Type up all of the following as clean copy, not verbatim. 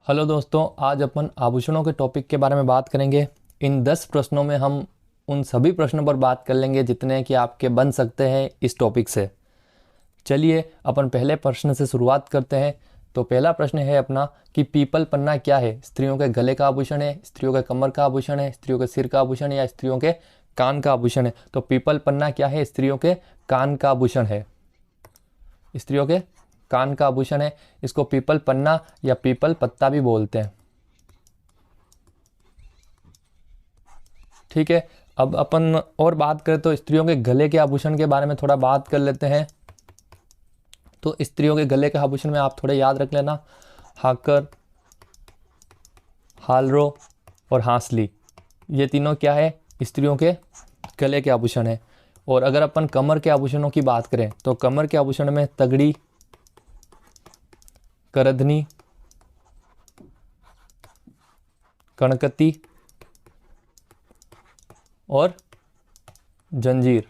Hello दोस्तों, आज अपन आभूषणों के टॉपिक के बारे में बात करेंगे। इन 10 प्रश्नों में हम उन सभी प्रश्नों पर बात कर लेंगे जितने कि आपके बन सकते हैं इस टॉपिक से। चलिए अपन पहले प्रश्न से शुरुआत करते हैं। तो पहला प्रश्न है अपना कि पीपल पन्ना क्या है? स्त्रियों के गले का आभूषण है, स्त्रियों के कमर का आभूषण है, स्त्रियों के सिर का आभूषण है या स्त्रियों के कान का आभूषण है? तो पीपल पन्ना क्या है? स्त्रियों के कान का आभूषण है। स्त्रियों के कान का आभूषण है। इसको पीपल पन्ना या पीपल पत्ता भी बोलते हैं। ठीक है, अब अपन और बात करें तो स्त्रियों के गले के आभूषण के बारे में थोड़ा बात कर लेते हैं। तो स्त्रियों के गले के आभूषण में आप थोड़े याद रख लेना, हाकर, हालरो और हांसली, ये तीनों क्या है? स्त्रियों के गले के आभूषण है। और अगर अपन कमर के आभूषणों की बात करें तो कमर के आभूषण में तगड़ी, करधनी, कणकती और जंजीर,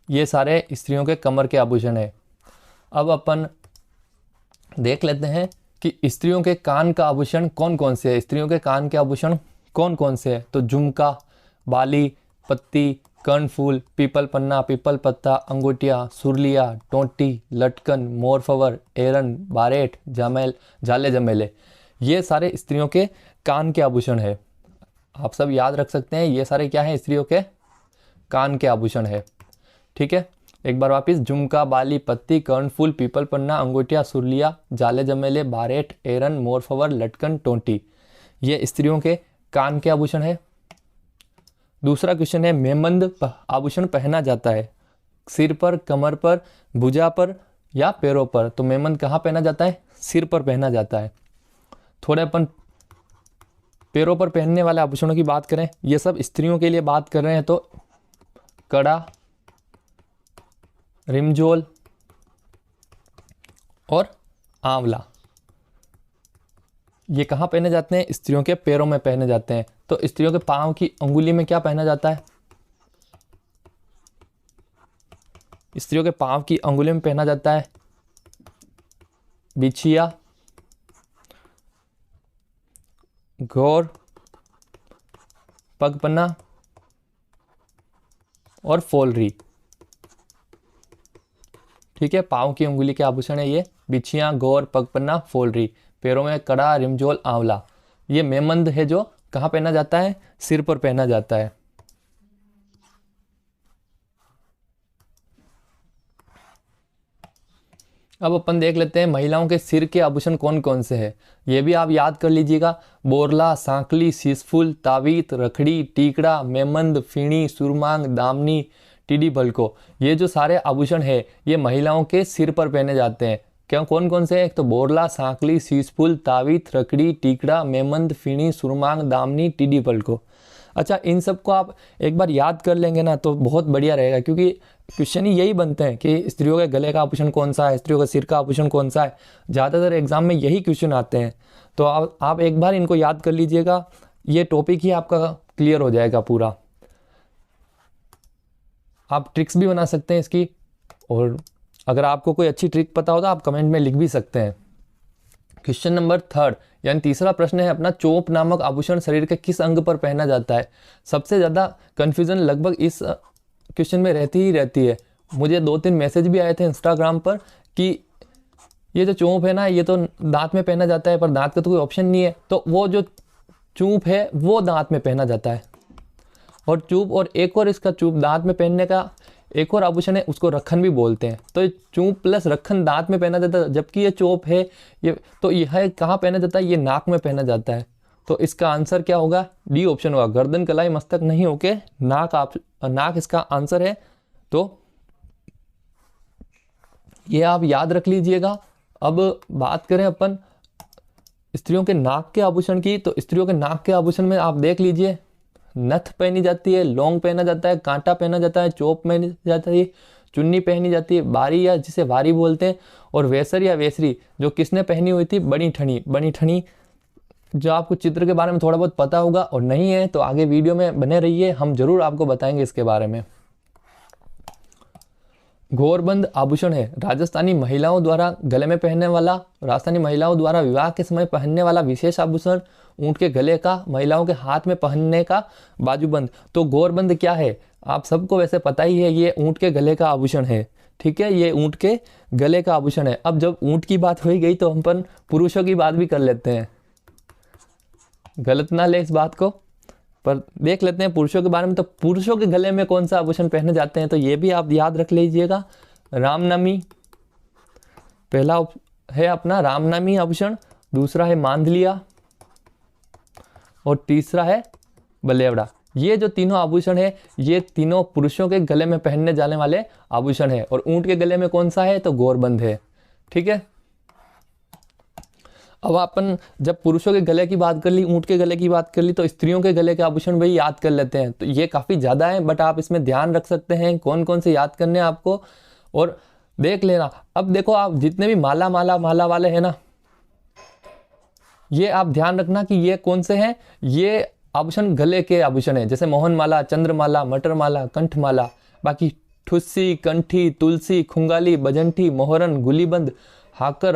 ये सारे स्त्रियों के कमर के आभूषण है। अब अपन देख लेते हैं कि स्त्रियों के कान का आभूषण कौन कौन से है। स्त्रियों के कान के आभूषण कौन कौन से है? तो झुमका, बाली, पत्ती, कर्णफूल, पीपल पन्ना, पीपल पत्ता, अंगूठिया, सुरलिया, टोंटी, लटकन, मोरफवर, एरन, बारेट, जाले जमेले, ये सारे स्त्रियों के कान के आभूषण है। आप सब याद रख सकते हैं, ये सारे क्या है? स्त्रियों के कान के आभूषण है। ठीक है, एक बार वापिस, झुमका, बाली, पत्ती, कर्णफूल, पीपल पन्ना, अंगूठिया, सुरलिया, जाले जमेले, बारेट, एरन, मोरफवर, लटकन, टोंटी, ये स्त्रियों के कान के आभूषण है। दूसरा क्वेश्चन है, मेमंद आभूषण पहना जाता है सिर पर, कमर पर, भुजा पर या पैरों पर? तो मेमंद कहाँ पहना जाता है? सिर पर पहना जाता है। थोड़े अपन पैरों पर पहनने वाले आभूषणों की बात करें, ये सब स्त्रियों के लिए बात कर रहे हैं। तो कड़ा, रिमझोल और आंवला, ये कहाँ पहने जाते हैं? स्त्रियों के पैरों में पहने जाते हैं। तो स्त्रियों के पांव की अंगुली में क्या पहना जाता है? स्त्रियों के पांव की अंगुली में पहना जाता है बिछिया, घोर, पगपन्ना और फोलरी। ठीक है, पांव की अंगुली के आभूषण है ये बिछिया, गौर, पगपन्ना, फोलरी। पैरों में कड़ा, रिमझोल, आंवला। ये मेमंद है जो कहाँ पहना जाता है? सिर पर पहना जाता है। अब अपन देख लेते हैं महिलाओं के सिर के आभूषण कौन कौन से हैं। ये भी आप याद कर लीजिएगा, बोरला, सांकली, शीशफुल, तावीत, रखड़ी, टीकड़ा, मेमंद, फीणी, सुरमांग, दामनी, टीडी भलको, ये जो सारे आभूषण है ये महिलाओं के सिर पर पहने जाते हैं। क्या कौन कौन से हैं? एक तो बोरला, सांकली, शीशफुल, तावीत, रखड़ी, टीकड़ा, मेमंद, फीणी, सुरमांग, दामनी, टीडी भलको। अच्छा, इन सबको आप एक बार याद कर लेंगे ना तो बहुत बढ़िया रहेगा, क्योंकि क्वेश्चन ही यही बनते हैं कि स्त्रियों के गले का आभूषण कौन सा है, स्त्रियों के सिर का आभूषण कौन सा है। ज़्यादातर एग्जाम में यही क्वेश्चन आते हैं। तो आप एक बार इनको याद कर लीजिएगा, ये टॉपिक ही आपका क्लियर हो जाएगा पूरा। आप ट्रिक्स भी बना सकते हैं इसकी, और अगर आपको कोई अच्छी ट्रिक पता हो तो आप कमेंट में लिख भी सकते हैं। क्वेश्चन नंबर 3 यानी तीसरा प्रश्न है अपना, चोप नामक आभूषण शरीर के किस अंग पर पहना जाता है? सबसे ज़्यादा कन्फ्यूजन लगभग इस क्वेश्चन में रहती ही रहती है। मुझे 2-3 मैसेज भी आए थे इंस्टाग्राम पर कि ये जो चोप है ना, ये तो दांत में पहना जाता है, पर दांत का तो कोई ऑप्शन नहीं है। तो वो जो चूप है वो दांत में पहना जाता है, और चूप और एक और इसका चूप दांत में पहनने का एक और आभूषण है, उसको रखन भी बोलते हैं। तो ये चूप प्लस रखन दांत में पहना जाता है, जबकि ये चोप है ये, तो यह कहाँ पहना जाता है? ये नाक में पहना जाता है। तो इसका आंसर क्या होगा? डी ऑप्शन होगा। गर्दन, कलाई, मस्तक नहीं होके नाक इसका आंसर है। तो ये आप याद रख लीजिएगा। अब बात करें अपन स्त्रियों के नाक के आभूषण की, तो स्त्रियों के नाक के आभूषण में आप देख लीजिए, नथ पहनी जाती है, लौंग पहना जाता है, कांटा पहना जाता है, चोप पहनी जाती है, चुन्नी पहनी जाती है, बारी या जिसे वारी बोलते हैं, और वेसर या वेसरी जो किसने पहनी हुई थी? बनी ठनी। जो आपको चित्र के बारे में थोड़ा बहुत पता होगा, और नहीं है तो आगे वीडियो में बने रहिए, हम जरूर आपको बताएंगे इसके बारे में। घोरबंद आभूषण है राजस्थानी महिलाओं द्वारा गले में पहनने वाला, राजस्थानी महिलाओं द्वारा विवाह के समय पहनने वाला विशेष आभूषण। ऊंट के गले का, महिलाओं के हाथ में पहनने का बाजूबंद। तो घोरबंद क्या है आप सबको वैसे पता ही है, ये ऊंट के गले का आभूषण है। ठीक है, ये ऊंट के गले का आभूषण है। अब जब ऊंट की बात हो ही गई तो हम अपन पुरुषों की बात भी कर लेते हैं, गलत ना ले इस बात को, पर देख लेते हैं पुरुषों के बारे में। तो पुरुषों के गले में कौन सा आभूषण पहने जाते हैं, तो ये भी आप याद रख लीजिएगा। रामनवमी पहला है अपना रामनवमी आभूषण, दूसरा है मांदलिया और तीसरा है बलेवड़ा। ये जो तीनों आभूषण है ये तीनों पुरुषों के गले में पहनने जाने वाले आभूषण है। और ऊंट के गले में कौन सा है, तो घोरबंद है। ठीक है, अब अपन जब पुरुषों के गले की बात कर ली, ऊंट के गले की बात कर ली, तो स्त्रियों के गले के आभूषण भाई याद कर लेते हैं। तो ये काफ़ी ज़्यादा है, बट आप इसमें ध्यान रख सकते हैं कौन कौन से याद करने हैं आपको, और देख लेना। अब देखो आप जितने भी माला माला माला वाले हैं ना, ये आप ध्यान रखना कि ये कौन से हैं। ये आभूषण गले के आभूषण है, जैसे मोहनमाला, चंद्रमाला, मटरमाला, कंठमाला। बाकी ठुस्सी, कंठी, तुलसी, खुंगाली, बजंठी, मोहरन, गुलीबंद, हाकर,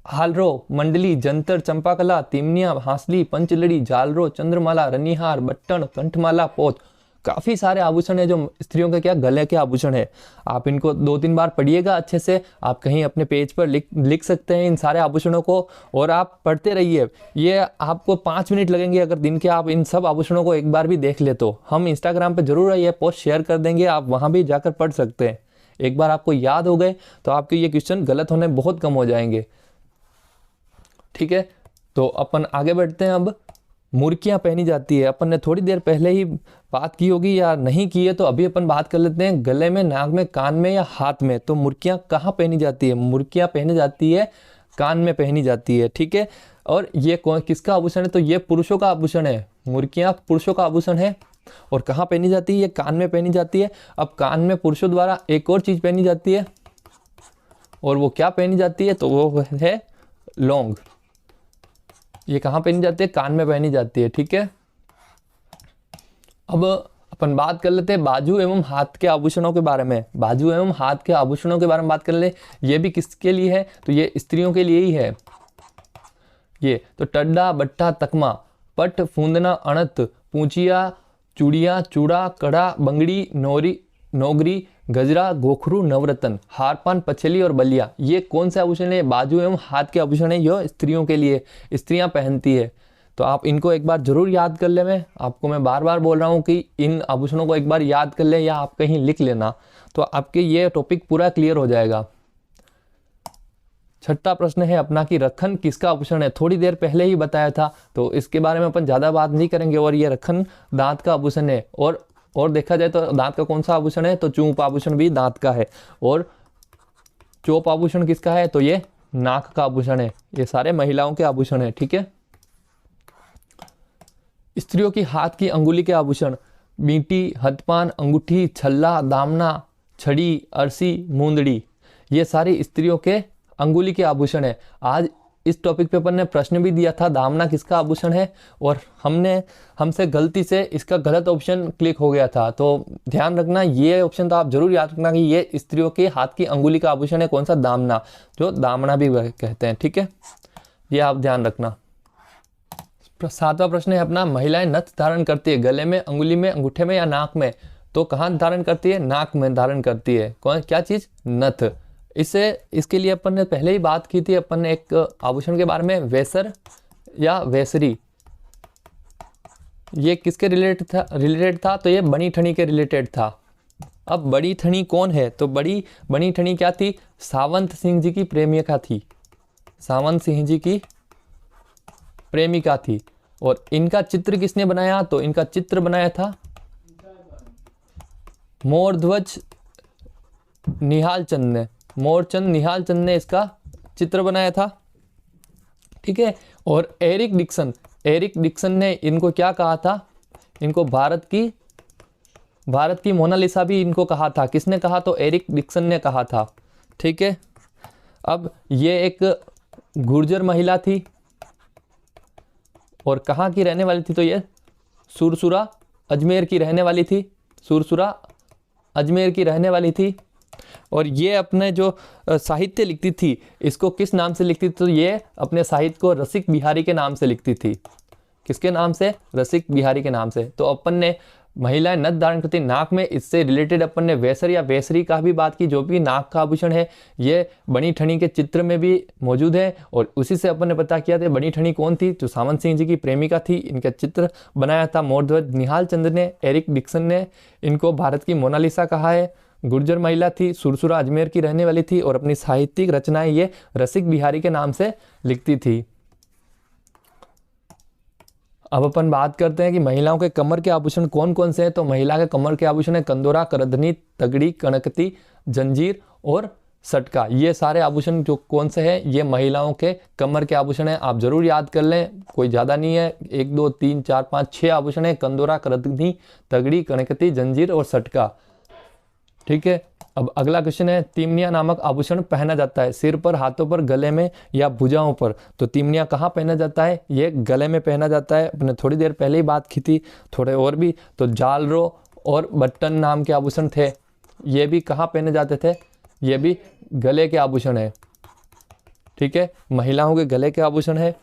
हालरो, मंडली, जंतर, चंपाकला, तिमनिया, हांसली, पंचलड़ी, झालरो, चंद्रमाला, रनिहार, बट्टन, कंठमाला, पोत। काफ़ी सारे आभूषण है जो स्त्रियों के क्या गले के आभूषण है। आप इनको 2-3 बार पढ़िएगा अच्छे से, आप कहीं अपने पेज पर लिख सकते हैं इन सारे आभूषणों को, और आप पढ़ते रहिए। ये आपको 5 मिनट लगेंगे अगर दिन के आप इन सब आभूषणों को एक बार भी देख ले तो। हम इंस्टाग्राम पे जरूर ये पोस्ट शेयर कर देंगे, आप वहाँ भी जाकर पढ़ सकते हैं। एक बार आपको याद हो गए तो आपके ये क्वेश्चन गलत होने बहुत कम हो जाएंगे। ठीक है, तो अपन आगे बढ़ते हैं। अब मुर्कियाँ पहनी जाती है, अपन ने थोड़ी देर पहले ही बात की होगी या नहीं की है, तो अभी अपन बात कर लेते हैं गले में, नाक में, कान में या हाथ में। तो मुर्कियाँ कहाँ पहनी जाती है, मुर्कियाँ पहनी जाती है कान में पहनी जाती है। ठीक है, और ये कौन किसका आभूषण है, तो ये पुरुषों का आभूषण है। मुर्कियाँ पुरुषों का आभूषण है, और कहाँ पहनी जाती है, ये कान में पहनी जाती है। अब कान में पुरुषों द्वारा एक और चीज़ पहनी जाती है, और वो क्या पहनी जाती है, तो वो है लौंग। ये कहाँ पहनी जाती है, कान में पहनी जाती है। ठीक है, अब अपन बात कर लेते हैं बाजू एवं हाथ के आभूषणों के बारे में। बाजू एवं हाथ के आभूषणों के बारे में बात कर ले, ये भी किसके लिए है, तो ये स्त्रियों के लिए ही है। ये तो टड्डा, बट्टा, तकमा, पट, फूंदना, अणत, पूंचिया, चूड़िया, चूड़ा, कड़ा, बंगड़ी, नौगरी, गजरा, गोखरू, नवरत्न, हारपान, पछेली और बलिया। ये कौन से आभूषण है, बाजू एवं हाथ के आभूषण है, यह स्त्रियों के लिए, स्त्रियां पहनती है। तो आप इनको एक बार जरूर याद कर ले। मैं बार बार बोल रहा हूँ कि इन आभूषणों को एक बार याद कर ले, या आप कहीं लिख लेना, तो आपके ये टॉपिक पूरा क्लियर हो जाएगा। छठा प्रश्न है अपना कि रखन किसका आभूषण है। थोड़ी देर पहले ही बताया था, तो इसके बारे में अपन ज़्यादा बात नहीं करेंगे। और ये रखन दांत का आभूषण है, और देखा जाए तो दांत का कौन सा आभूषण है, तो चूंप आभूषण भी दांत का है। और चोप आभूषण किसका है, तो ये नाक का आभूषण है। ये सारे महिलाओं के आभूषण है। ठीक है, स्त्रियों की हाथ की अंगुली के आभूषण, बींटी, हथपान, अंगूठी, छल्ला, दामना, छड़ी, अरसी, मूंदड़ी। ये सारी स्त्रियों के अंगुली के आभूषण है। आज इस टॉपिक पे अपन ने प्रश्न भी दिया था, दामना किसका आभूषण है, और हमसे गलती से इसका गलत ऑप्शन क्लिक हो गया था। तो ध्यान रखना, ये ऑप्शन तो आप जरूर याद रखना कि ये स्त्रियों के हाथ की अंगुली का आभूषण है। कौन सा, दामना, जो दामना भी कहते हैं। ठीक है, ये आप ध्यान रखना। 7वां प्रश्न है अपना, महिलाएं नथ धारण करती है गले में, अंगुली में, अंगूठे में या नाक में। तो कहाँ धारण करती है, नाक में धारण करती है। कौन, क्या चीज, नथ। इसके लिए अपन ने पहले ही बात की थी, अपन ने एक आभूषण के बारे में, वेसर या वेसरी। ये किसके रिलेटेड था, तो ये बनी ठनी के रिलेटेड था। अब बड़ी ठनी कौन है, तो बनी ठनी क्या थी, सावंत सिंह जी की प्रेमिका थी। सावंत सिंह जी की प्रेमिका थी। और इनका चित्र किसने बनाया, तो इनका चित्र बनाया था मोरध्वज निहाल चंद ने। निहाल चंद ने इसका चित्र बनाया था। ठीक है, और एरिक डिक्सन ने इनको क्या कहा था, इनको भारत की मोनालिसा भी इनको कहा था। किसने कहा, तो एरिक डिक्सन ने कहा था। ठीक है, अब ये एक गुर्जर महिला थी, और कहाँ की रहने वाली थी, तो ये सुरसुरा अजमेर की रहने वाली थी। सुरसुरा अजमेर की रहने वाली थी। और ये अपने जो साहित्य लिखती थी इसको किस नाम से लिखती थी? तो ये अपने साहित्य को रसिक बिहारी के नाम से लिखती थी। किसके नाम से? रसिक बिहारी के नाम से। तो अपन ने महिलाएं नथ धारण करती नाक में, इससे रिलेटेड अपन ने वेसर या वेसरी का भी बात की, जो भी नाक का आभूषण है ये बनी ठनी के चित्र में भी मौजूद है। और उसी से अपन ने पता किया था बनी ठनी कौन थी, जो सामंत सिंह जी की प्रेमिका थी। इनका चित्र बनाया था मोरध्वज निहाल चंद्र ने, एरिक डिक्सन ने इनको भारत की मोनालिसा कहा है। गुर्जर महिला थी, सुरसुरा अजमेर की रहने वाली थी और अपनी साहित्यिक रचनाएं ये रसिक बिहारी के नाम से लिखती थी। अब अपन बात करते हैं कि महिलाओं के कमर के आभूषण कौन कौन से हैं। तो महिला के कमर के आभूषण है कंदोरा, करधनी, तगड़ी, कनकती, जंजीर और सटका। ये सारे आभूषण जो कौन से हैं, ये महिलाओं के कमर के आभूषण हैं। आप जरूर याद कर लें, कोई ज़्यादा नहीं है, 1 2 3 4 5 6 आभूषण है। कंदोरा, करधनी, तगड़ी, कनकती, जंजीर और सटका। ठीक है। अब अगला क्वेश्चन है, तिमनिया नामक आभूषण पहना जाता है सिर पर, हाथों पर, गले में या भुजाओं पर। तो तिमनिया कहाँ पहना जाता है? ये गले में पहना जाता है। अपने थोड़ी देर पहले ही बात की थी, थोड़े और भी। तो जालरो और बट्टन नाम के आभूषण थे, ये भी कहाँ पहने जाते थे? ये भी गले के आभूषण है। ठीक है, महिलाओं के गले के आभूषण है।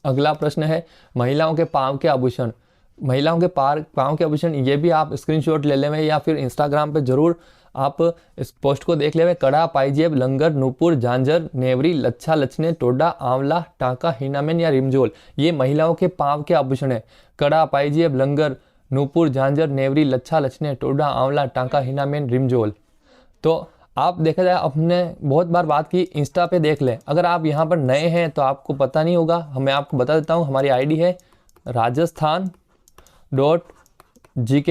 अगला प्रश्न है, महिलाओं के पाँव के आभूषण। महिलाओं के पाँव के आभूषण, ये भी आप स्क्रीनशॉट ले लेवे या फिर इंस्टाग्राम पे जरूर आप इस पोस्ट को देख लेवे। कड़ा, पाइजेब, लंगर, नूपुर, झांझर, नेवरी, लच्छा, लछने, टोडा, आंवला, टांका, हिनामेन या रिमझोल, ये महिलाओं के पाँव के आभूषण है। कड़ा, पाइजेब, लंगर, नूपुर, झांझर, नेवरी, लच्छा, लछने, टोडा, आंवला, टांका, हिनामेन, रिमझोल। तो आप देखा जाए, आपने बहुत बार बात की, इंस्टा पे देख लें। अगर आप यहाँ पर नए हैं तो आपको पता नहीं होगा, मैं आपको बता देता हूँ। हमारी आईडी है rajasthan.gk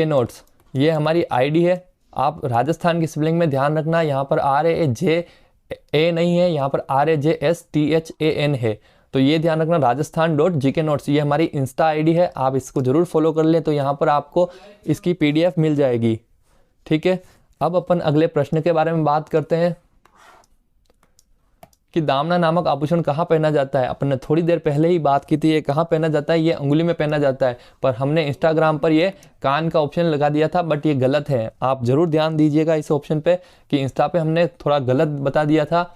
notes, ये हमारी आईडी है। आप राजस्थान की स्पेलिंग में ध्यान रखना, यहाँ पर RAJA नहीं है, यहाँ पर RAJSTHAN है। तो ये ध्यान रखना, rajasthan.gk notes, ये हमारी इंस्टा आईडी है। आप इसको जरूर फॉलो कर लें, तो यहाँ पर आपको इसकी PDF मिल जाएगी। ठीक है। अब अपन अगले प्रश्न के बारे में बात करते हैं कि दामना नामक आभूषण कहाँ पहना जाता है। अपन ने थोड़ी देर पहले ही बात की थी, ये कहाँ पहना जाता है? ये अंगुली में पहना जाता है। पर हमने इंस्टाग्राम पर ये कान का ऑप्शन लगा दिया था, बट ये गलत है। आप जरूर ध्यान दीजिएगा इस ऑप्शन पे कि इंस्टा पे हमने थोड़ा गलत बता दिया था।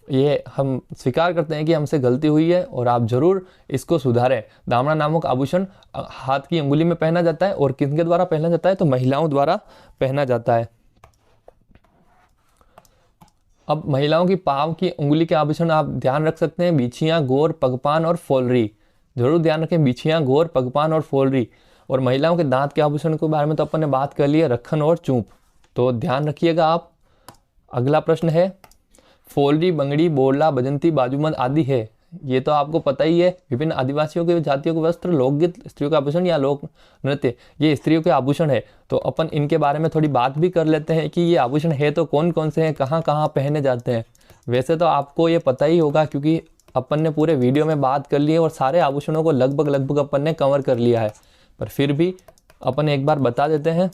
ये हम स्वीकार करते हैं कि हमसे गलती हुई है और आप जरूर इसको सुधारें। दामना नामक आभूषण हाथ की अंगुली में पहना जाता है और किसके द्वारा पहना जाता है? तो महिलाओं द्वारा पहना जाता है। अब महिलाओं की पाँव की उंगली के आभूषण आप ध्यान रख सकते हैं, बिछिया, गोर, पगपान और फोलरी। जरूर ध्यान रखें, बिछिया, गोर, पगपान और फोलरी। और महिलाओं के दांत के आभूषण के बारे में तो अपन ने बात कर ली है, रखन और चूंप, तो ध्यान रखिएगा आप। अगला प्रश्न है, फोलरी, बंगड़ी, बोरला, बजंती, बाजूबंद आदि है। ये तो आपको पता ही है। विभिन्न आदिवासियों के जातियों के वस्त्र, लोकगीत, स्त्रियों का आभूषण या लोक नृत्य, ये स्त्रियों के आभूषण है। तो अपन इनके बारे में थोड़ी बात भी कर लेते हैं कि ये आभूषण है तो कौन कौन से हैं, कहाँ कहाँ पहने जाते हैं। वैसे तो आपको ये पता ही होगा, क्योंकि अपन ने पूरे वीडियो में बात कर ली है और सारे आभूषणों को लगभग अपन ने कवर कर लिया है। पर फिर भी अपन एक बार बता देते हैं।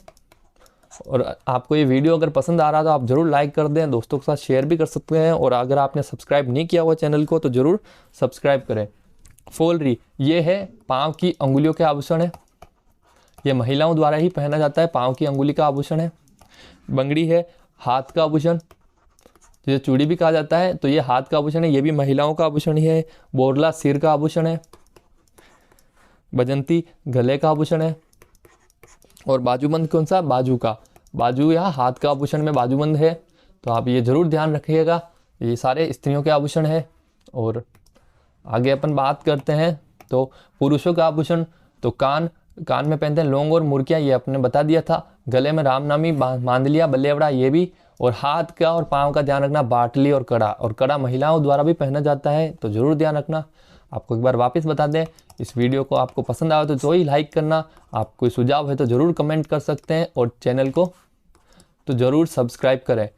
और आपको ये वीडियो अगर पसंद आ रहा तो आप ज़रूर लाइक कर दें, दोस्तों के साथ शेयर भी कर सकते हैं। और अगर आपने सब्सक्राइब नहीं किया हुआ चैनल को तो ज़रूर सब्सक्राइब करें। फोलरी, ये है पाँव की अंगुलियों के आभूषण है। ये महिलाओं द्वारा ही पहना जाता है, पाँव की अंगुली का आभूषण है। बंगड़ी है हाथ का आभूषण, जिसे चूड़ी भी कहा जाता है, तो ये हाथ का आभूषण है, ये भी महिलाओं का आभूषण ही है। बोरला सिर का आभूषण है। बजंती गले का आभूषण है। और बाजूबंद कौन सा? बाजू का, बाजू या हाथ का आभूषण में बाजूबंद है। तो आप ये जरूर ध्यान रखिएगा, ये सारे स्त्रियों के आभूषण है। और आगे अपन बात करते हैं तो पुरुषों का आभूषण, तो कान में पहनते हैं लौंग और मुर्कियाँ, ये आपने बता दिया था। गले में रामनामी, मांदलिया, बल्लेवड़ा, ये भी। और हाथ का और पाँव का ध्यान रखना, बाटली और कड़ा। और कड़ा महिलाओं द्वारा भी पहना जाता है, तो जरूर ध्यान रखना। आपको एक बार वापस बता दें, इस वीडियो को आपको पसंद आया तो ही लाइक करना। आप कोई सुझाव है तो ज़रूर कमेंट कर सकते हैं और चैनल को तो ज़रूर सब्सक्राइब करें।